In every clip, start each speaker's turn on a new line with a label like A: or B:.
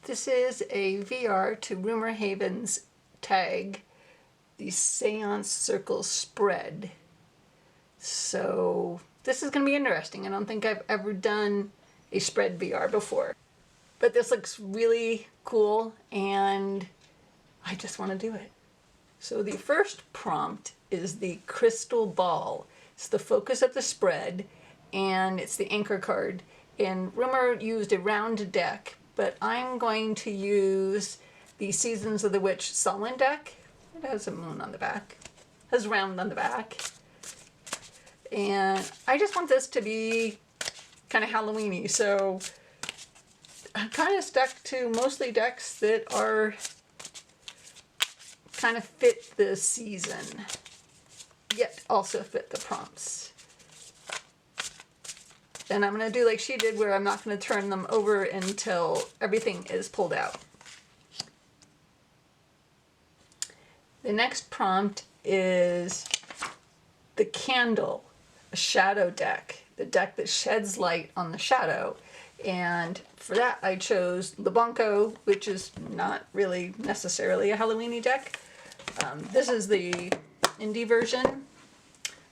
A: This is a VR to Rumor Haven's tag, the Seance Circle Spread. So this is going to be interesting. I don't think I've ever done a spread VR before. But this looks really cool and I just want to do it. So the first prompt is the crystal ball. It's the focus of the spread and it's the anchor card. And Rumor used a round deck, but I'm going to use the Seasons of the Witch Samhain deck. It has a moon on the back, has round on the back. And I just want this to be kind of Halloween-y, so I'm kind of stuck to mostly decks that are kind of fit the season, yet also fit the prompts. And I'm going to do like she did, where I'm not going to turn them over until everything is pulled out. The next prompt is the candle, a shadow deck, the deck that sheds light on the shadow. And for that I chose Lubanko, which is not really necessarily a Halloween-y deck. This is the indie version.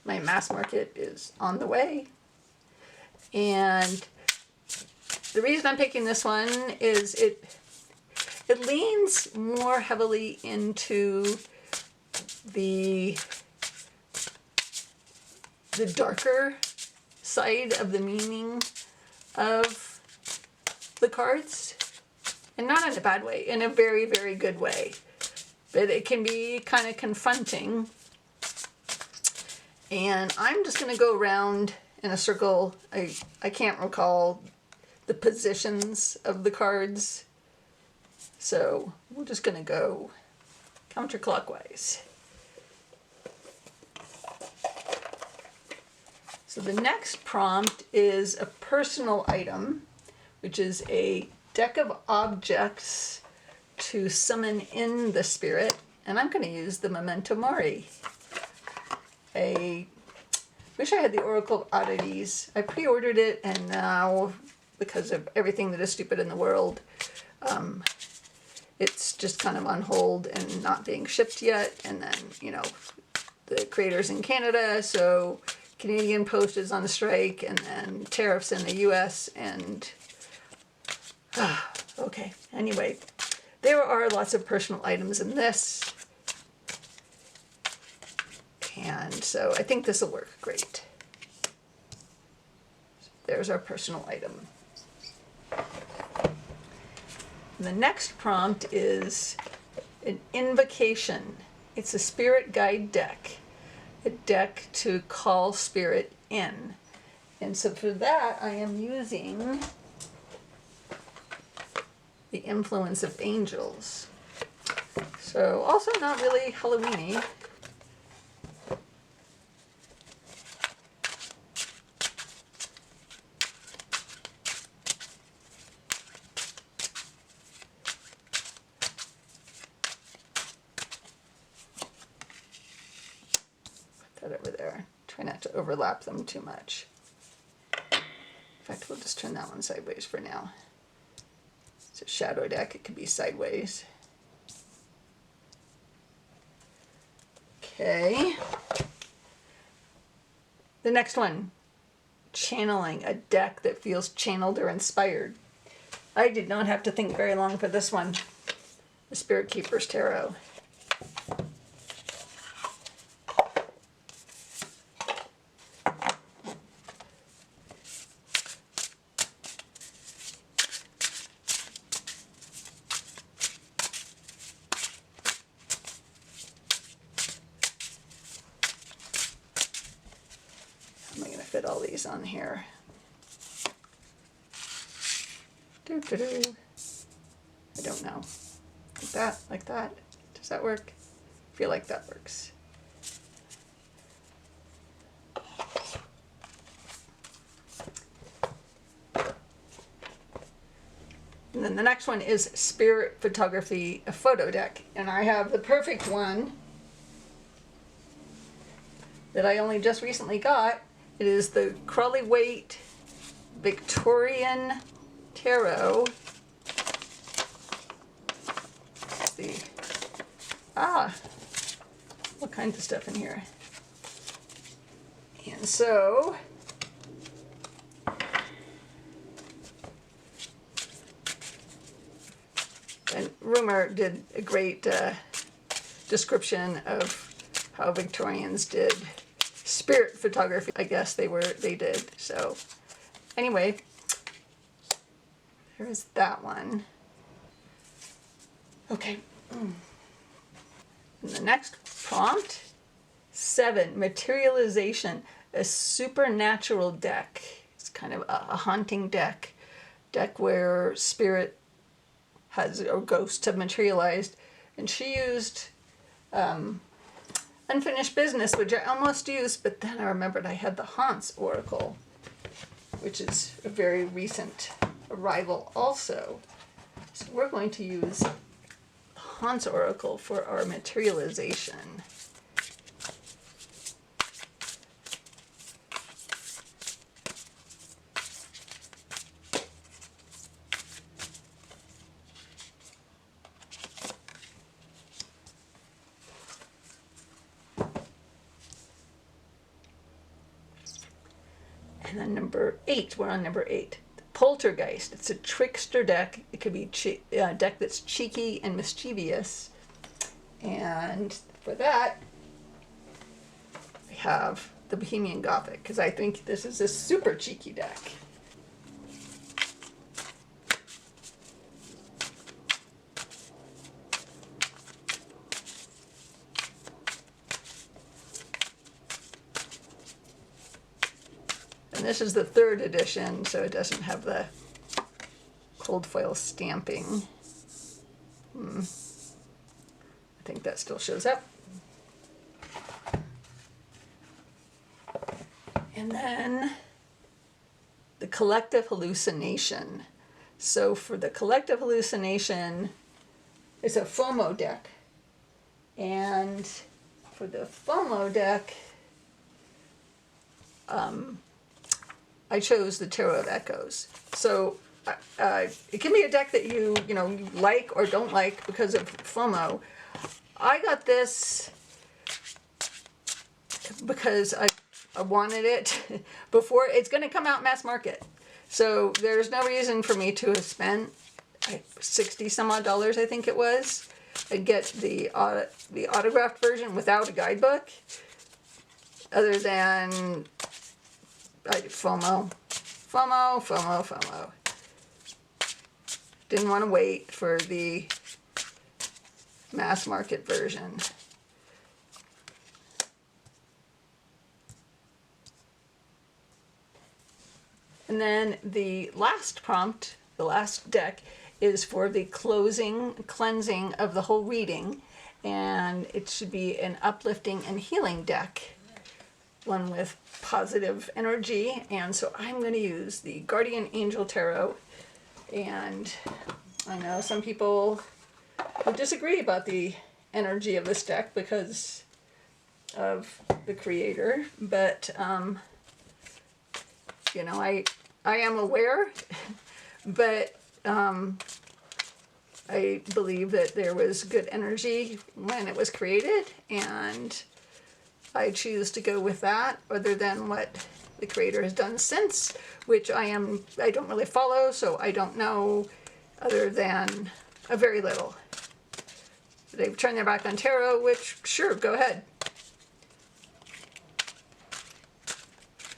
A: My mass market is on the way. And the reason I'm picking this one is it leans more heavily into the darker side of the meaning of the cards, and not in a bad way, in a very, very good way. But it can be kind of confronting. And I'm just going to go around in a circle. I can't recall the positions of the cards, so we're just going to go counterclockwise. So the next prompt is a personal item, which is a deck of objects to summon in the spirit. And I'm going to use the Memento Mori. I wish I had the Oracle of Oddities. I pre-ordered it, and now, because of everything that is stupid in the world, it's just kind of on hold and not being shipped yet. And then, you know, the creators in Canada, so Canadian Post is on strike, and then tariffs in the US, and okay, anyway, there are lots of personal items in this, and so I think this will work great. There's our personal item. And the next prompt is an invocation. It's a spirit guide deck, a deck to call spirit in. And so for that I am using the Influence of Angels. So also not really Halloween-y. Put that over there. Try not to overlap them too much. In fact, we'll just turn that one sideways for now. It's a shadow deck, it could be sideways. Okay. The next one, channeling, a deck that feels channeled or inspired. I did not have to think very long for this one. The Spirit Keeper's Tarot. Fit all these on here. Doo-doo-doo. I don't know. Like that, like that. Does that work? I feel like that works. And then the next one is Spirit Photography, a photo deck. And I have the perfect one that I only just recently got. It is the Crowley Waite Victorian Tarot. the, what kinds of stuff in here. And so, and Rumor did a great description of how Victorians did spirit photography. I guess they did. So anyway, there's that one. Okay. And the next prompt, 7, Materialization, a supernatural deck. It's kind of a haunting deck where spirit has, or ghosts have materialized. And she used Unfinished Business, which I almost used, but then I remembered I had the Haunts Oracle, which is a very recent arrival also. So we're going to use the Haunts Oracle for our materialization. And then number 8, we're on number 8. Poltergeist. It's a trickster deck. It could be a deck that's cheeky and mischievous. And for that, we have the Bohemian Gothic, because I think this is a super cheeky deck. And this is the 3rd edition, so it doesn't have the cold foil stamping. I think that still shows up. And then the Collective Hallucination. So for the Collective Hallucination, it's a FOMO deck. And for the FOMO deck, I chose the Tarot of Echoes. So it can be a deck that you like or don't like because of FOMO. I got this because I wanted it before. It's going to come out mass market. So there's no reason for me to have spent $60 some odd, I think it was, and get the autographed version without a guidebook, other than FOMO. Didn't want to wait for the mass market version. And then the last prompt, the last deck, is for the cleansing of the whole reading. And it should be an uplifting and healing deck, one with positive energy. And so I'm going to use the Guardian Angel Tarot. And I know some people would disagree about the energy of this deck because of the creator, but I am aware, but I believe that there was good energy when it was created, and I choose to go with that other than what the creator has done since, which I don't really follow, so I don't know other than a very little. They've turned their back on tarot, which, sure, go ahead.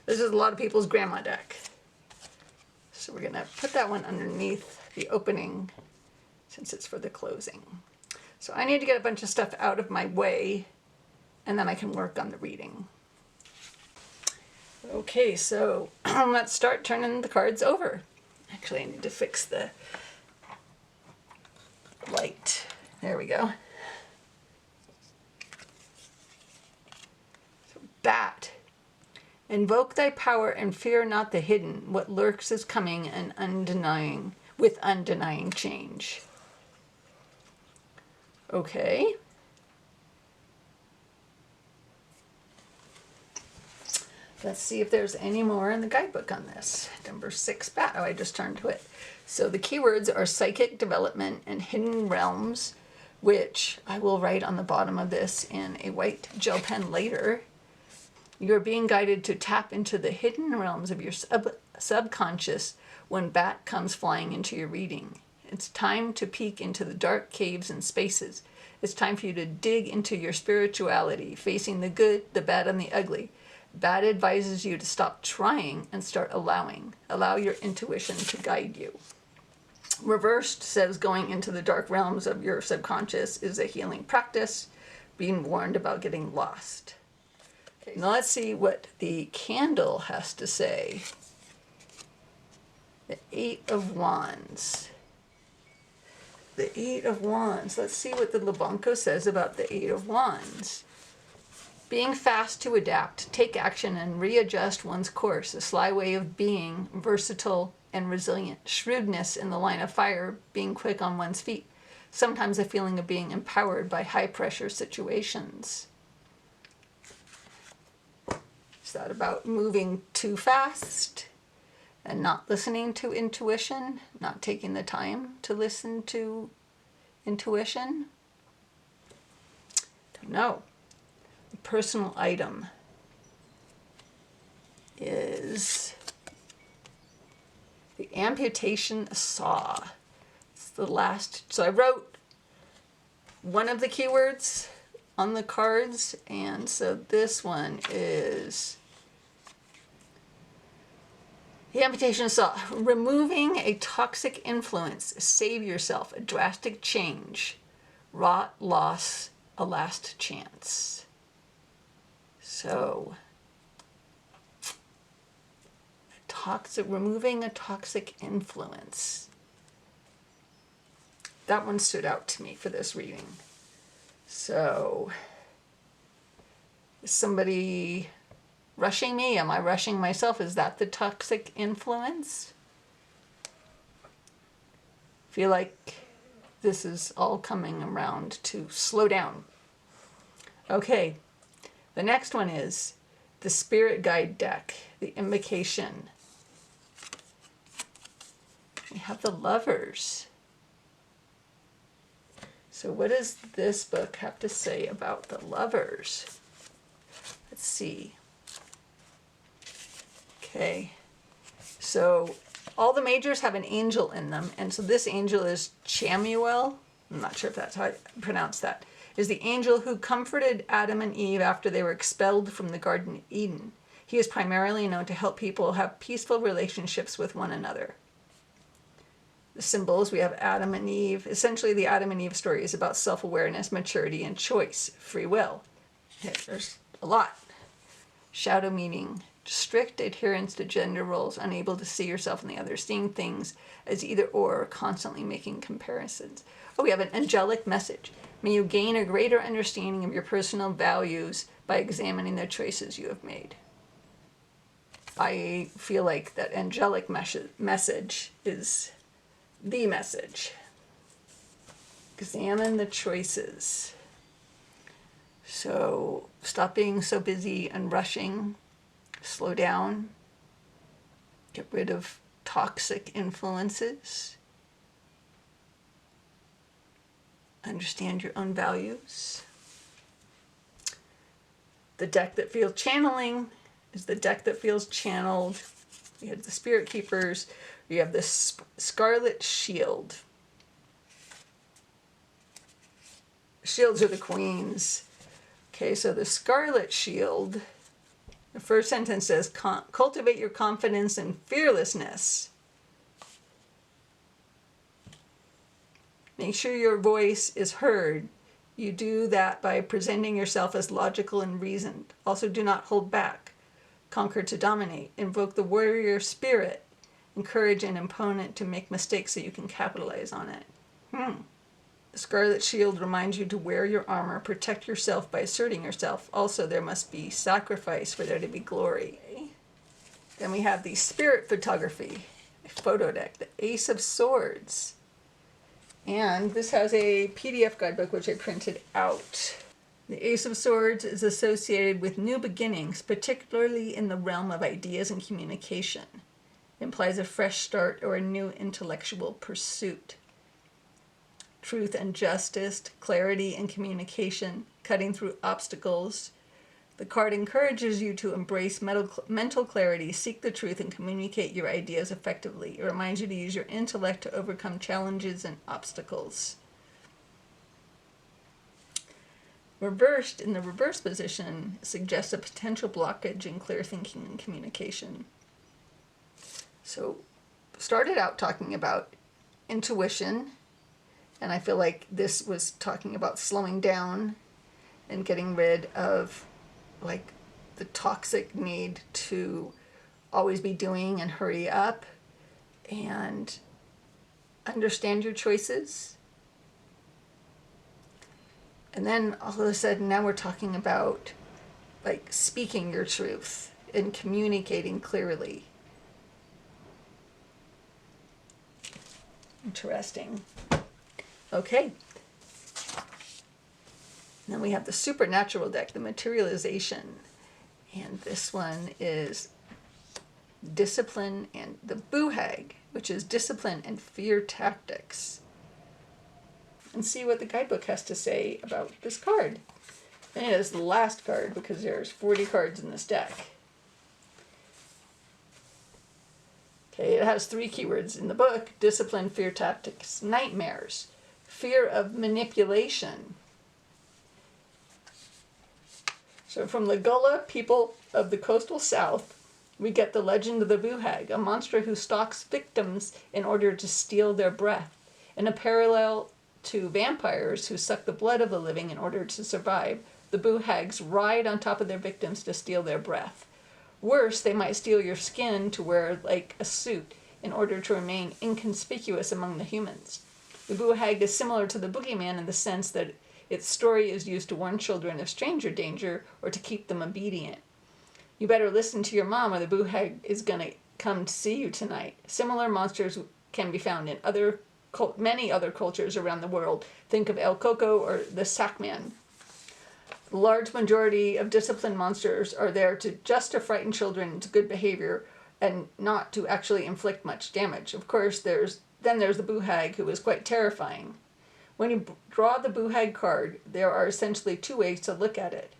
A: This is a lot of people's grandma deck. So we're going to put that one underneath the opening since it's for the closing. So I need to get a bunch of stuff out of my way, and then I can work on the reading. Okay, so let's start turning the cards over. Actually, I need to fix the light. There we go. So, Bat. Invoke thy power and fear not the hidden. What lurks is coming and with undenying change. Okay. Let's see if there's any more in the guidebook on this. Number 6, Bat. Oh, I just turned to it. So the keywords are psychic development and hidden realms, which I will write on the bottom of this in a white gel pen later. You're being guided to tap into the hidden realms of your subconscious when Bat comes flying into your reading. It's time to peek into the dark caves and spaces. It's time for you to dig into your spirituality, facing the good, the bad, and the ugly. Bat advises you to stop trying and start allowing. Allow your intuition to guide you. Reversed says going into the dark realms of your subconscious is a healing practice, being warned about getting lost. Okay, now let's see what the candle has to say. The Eight of Wands. The Eight of Wands. Let's see what the Lubanko says about the Eight of Wands. Being fast to adapt, take action, and readjust one's course. A sly way of being, versatile and resilient. Shrewdness in the line of fire, being quick on one's feet. Sometimes a feeling of being empowered by high-pressure situations. Is that about moving too fast and not listening to intuition? Not taking the time to listen to intuition? Don't know. The personal item is the amputation saw. It's the last. So I wrote one of the keywords on the cards, and so this one is the amputation saw. Removing a toxic influence, save yourself, a drastic change, rot, loss, a last chance. So removing a toxic influence. That one stood out to me for this reading. So, is somebody rushing me? Am I rushing myself? Is that the toxic influence? Feel like this is all coming around to slow down. Okay, the next one is the Spirit Guide deck, the Invocation. We have the Lovers. So what does this book have to say about the Lovers? Let's see. Okay, so all the majors have an angel in them, and so this angel is Chamuel. I'm not sure if that's how I pronounce that. Is the angel who comforted Adam and Eve after they were expelled from the Garden of Eden. He is primarily known to help people have peaceful relationships with one another. The symbols, we have Adam and Eve. Essentially, the Adam and Eve story is about self-awareness, maturity, and choice, free will. Okay, there's a lot. Shadow meaning strict adherence to gender roles, unable to see yourself and the other, seeing things as either or, constantly making comparisons. Oh, we have an angelic message. May you gain a greater understanding of your personal values by examining the choices you have made. I feel like that angelic message is the message. Examine the choices. So stop being so busy and rushing. Slow down. Get rid of toxic influences. Understand your own values. The deck that feels channeling is the deck that feels channeled. We have the Spirit Keepers. We have the Scarlet Shield. Shields are the queens. Okay, so the Scarlet Shield, the first sentence says, cultivate your confidence and fearlessness. Make sure your voice is heard. You do that by presenting yourself as logical and reasoned. Also, do not hold back. Conquer to dominate. Invoke the warrior spirit. Encourage an opponent to make mistakes so you can capitalize on it. The Scarlet Shield reminds you to wear your armor, protect yourself by asserting yourself. Also, there must be sacrifice for there to be glory. Then we have the Spirit Photography photo deck, the Ace of Swords. And this has a PDF guidebook which I printed out. The Ace of Swords is associated with new beginnings, particularly in the realm of ideas and communication. It implies a fresh start or a new intellectual pursuit. truth and justice, clarity and communication, cutting through obstacles. The card encourages you to embrace mental clarity, seek the truth, and communicate your ideas effectively. It reminds you to use your intellect to overcome challenges and obstacles. Reversed, in the reverse position, suggests a potential blockage in clear thinking and communication. So, started out talking about intuition, and I feel like this was talking about slowing down and getting rid of like the toxic need to always be doing and hurry up and understand your choices. And then all of a sudden now we're talking about like speaking your truth and communicating clearly. Interesting. Okay. Then we have the supernatural deck, the Materialization. And this one is discipline and the Boohag, which is discipline and fear tactics. And see what the guidebook has to say about this card. And it is the last card because there's 40 cards in this deck. Okay, it has 3 keywords in the book: discipline, fear tactics, nightmares, fear of manipulation. So from the Gullah people of the coastal south, we get the legend of the Boohag, a monster who stalks victims in order to steal their breath. In a parallel to vampires who suck the blood of the living in order to survive, the Boohags ride on top of their victims to steal their breath. Worse, they might steal your skin to wear like a suit in order to remain inconspicuous among the humans. The Boohag is similar to the Boogeyman in the sense that its story is used to warn children of stranger danger or to keep them obedient. You better listen to your mom or the Boohag is going to come to see you tonight. Similar monsters can be found in many other cultures around the world. Think of El Coco or the Samhain. The large majority of disciplined monsters are there just to frighten children into good behavior and not to actually inflict much damage. Of course, there's the Boohag, who is quite terrifying. When you draw the Boohag card, there are essentially 2 ways to look at it.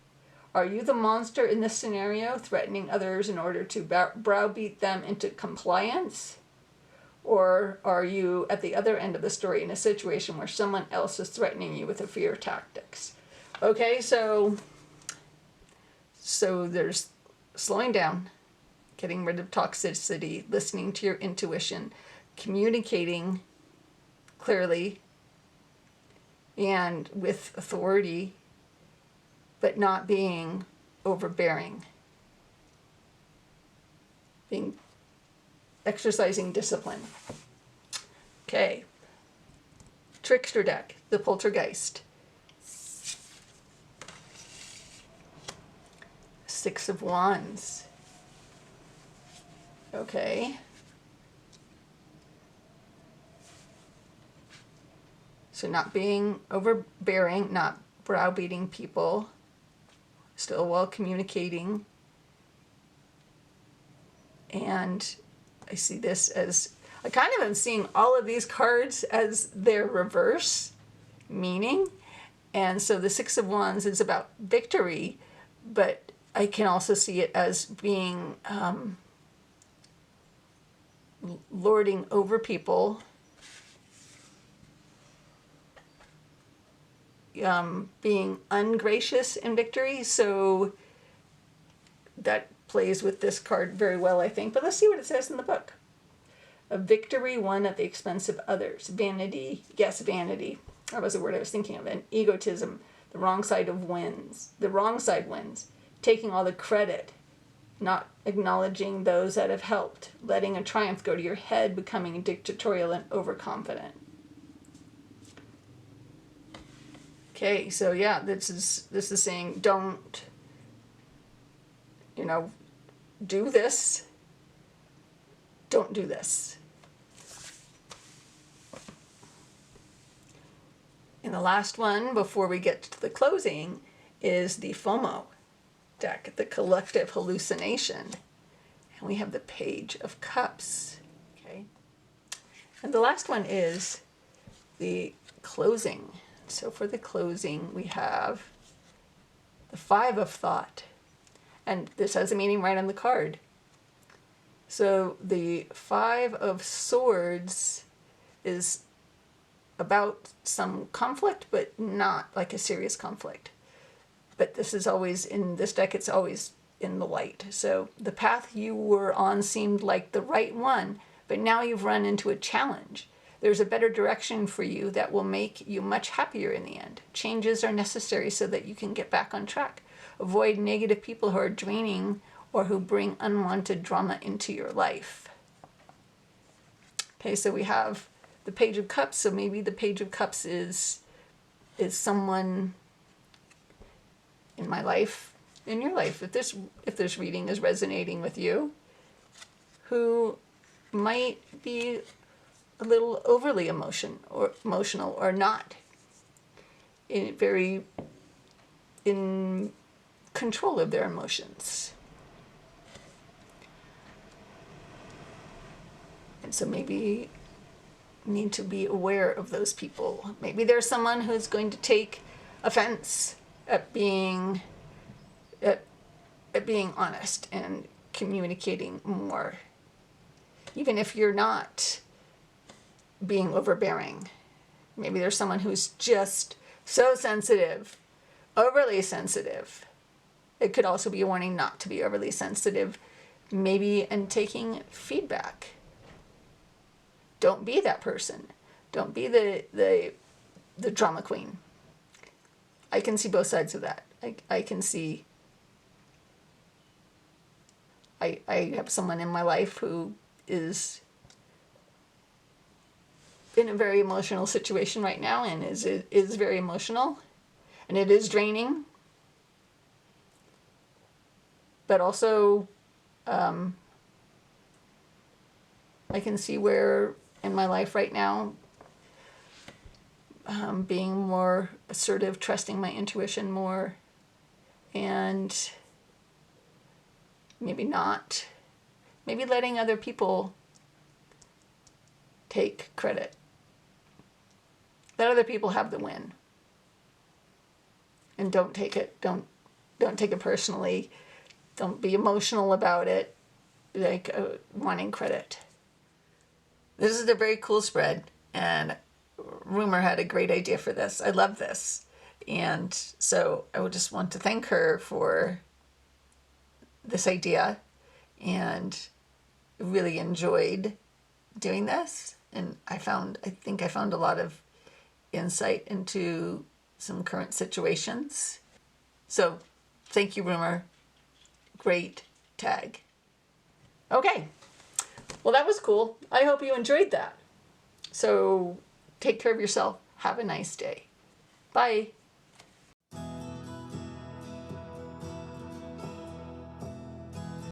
A: Are you the monster in this scenario, threatening others in order to browbeat them into compliance? Or are you at the other end of the story in a situation where someone else is threatening you with a fear tactics? Okay, so there's slowing down, getting rid of toxicity, listening to your intuition, communicating clearly and with authority, but not being overbearing. Exercising discipline. Okay. Trickster deck, the Poltergeist. 6 of Wands. Okay. So not being overbearing, not browbeating people, still well communicating. And I see this as, I kind of am seeing all of these cards as their reverse meaning. And so the 6 of Wands is about victory, but I can also see it as being lording over people, being ungracious in victory. So that plays with this card very well, I think. But let's see what it says in the book. A victory won at the expense of others. Vanity, yes, vanity. That was the word I was thinking of. And egotism. The wrong side wins. The wrong side wins. Taking all the credit. Not acknowledging those that have helped. Letting a triumph go to your head. Becoming dictatorial and overconfident. Okay, so yeah, this is saying don't, do this. Don't do this. And the last one before we get to the closing is the FOMO deck, the collective hallucination. And we have the Page of Cups. Okay. And the last one is the closing. So for the closing, we have the Five of Thought. And this has a meaning right on the card. So the Five of Swords is about some conflict, but not like a serious conflict. But this is always, in this deck, it's always in the light. So the path you were on seemed like the right one, but now you've run into a challenge. There's a better direction for you that will make you much happier in the end. Changes are necessary so that you can get back on track. Avoid negative people who are draining or who bring unwanted drama into your life. Okay, so we have the Page of Cups. So maybe the Page of Cups is someone in my life, in your life, if this reading is resonating with you, who might be a little overly emotional or not very in control of their emotions. And so maybe need to be aware of those people. Maybe there's someone who's going to take offense at being honest and communicating more, even if you're not being overbearing. Maybe there's someone who's just so sensitive, overly sensitive. It could also be a warning not to be overly sensitive, maybe, and taking feedback. Don't be that person. Don't be the drama queen. I can see both sides of that. I can see I have someone in my life who is in a very emotional situation right now and is very emotional, and it is draining. But also, I can see where in my life right now, being more assertive, trusting my intuition more, and maybe letting other people take credit. Let other people have the win. And don't take it personally. Don't be emotional about it, like wanting credit. This is a very cool spread, and Rumor had a great idea for this. I love this. And so I would just want to thank her for this idea, and really enjoyed doing this. And I think I found a lot of insight into some current situations. So thank you, Rumor. Great tag. Okay. Well, that was cool. I hope you enjoyed that. So take care of yourself. Have a nice day. Bye.